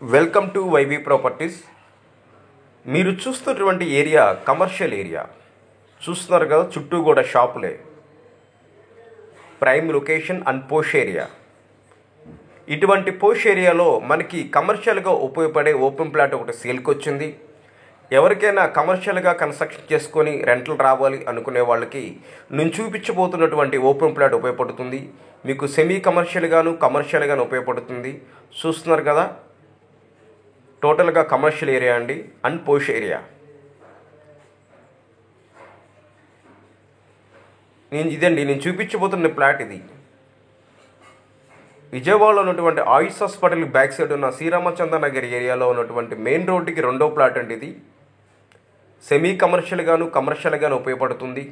Welcome to YB properties. మీరు చూస్తున్నటువంటి area commercial area చూస్తున్నారు కదా, చుట్టూ కూడా షాపులే. Prime location and posh area. ఇటువంటి పోష్ ఏరియాలో మనకి కమర్షియల్గా ఉపయోగపడే ఓపెన్ ప్లాట్ ఒకటి సేల్కి వచ్చింది. ఎవరికైనా కమర్షియల్గా కన్స్ట్రక్షన్ చేసుకొని రెంటల్ రావాలి అనుకునే వాళ్ళకి నేను చూపించబోతున్నటువంటి ఓపెన్ ప్లాట్ ఉపయోగపడుతుంది. మీకు సెమీ కమర్షియల్గాను ఉపయోగపడుతుంది. చూస్తున్నారు కదా, టోటల్గా కమర్షియల్ ఏరియా అండి అండ్ పోష్ ఏరియా. నేను చూపించబోతున్న ప్లాట్ ఇది. విజయవాడలో ఉన్నటువంటి ఆయుష్ హాస్పిటల్ బ్యాక్ సైడ్ ఉన్న శ్రీరామచంద్ర నగర్ ఏరియాలో ఉన్నటువంటి మెయిన్ రోడ్డుకి రెండో ప్లాట్ అండి ఇది. సెమీ కమర్షియల్గాను ఉపయోగపడుతుంది.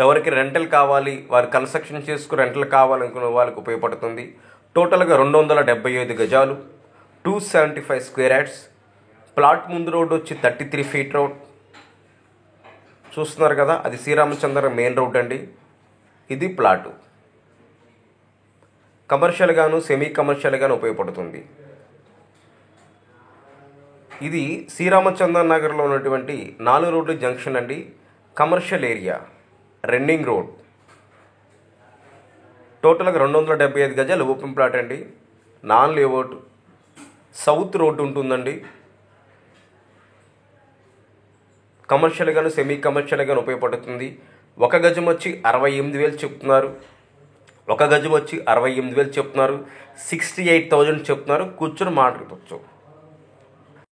ఎవరికి రెంటల్ కావాలి, వారు కన్స్ట్రక్షన్ చేసుకుని రెంటల్ కావాలనుకునే వాళ్ళకి ఉపయోగపడుతుంది. టోటల్గా 275 గజాలు, 275 స్క్వేర్ యార్డ్స్. ప్లాట్ ముందు రోడ్డు వచ్చి 33 ఫీట్ రోడ్. చూస్తున్నారు కదా, అది శ్రీరామచంద్ర మెయిన్ రోడ్ అండి. ఇది ప్లాటు కమర్షియల్గాను సెమీ కమర్షియల్గాను ఉపయోగపడుతుంది. ఇది శ్రీరామచంద్ర నగర్లో ఉన్నటువంటి 4 రోడ్ల జంక్షన్ అండి. Commercial area, running road. టోటల్గా 275 గజాలు ఓపెన్ ప్లాట్ అండి. నాన్ లేఅవుట్, సౌత్ రోడ్డు ఉంటుందండి. కమర్షియల్గాను సెమీ కమర్షియల్గాను ఉపయోగపడుతుంది. ఒక గజం వచ్చి 68,000 చెప్తున్నారు. 68,000 చెప్తున్నారు. 68,000 చెప్తున్నారు. కూర్చొని మాట్లాడవచ్చు.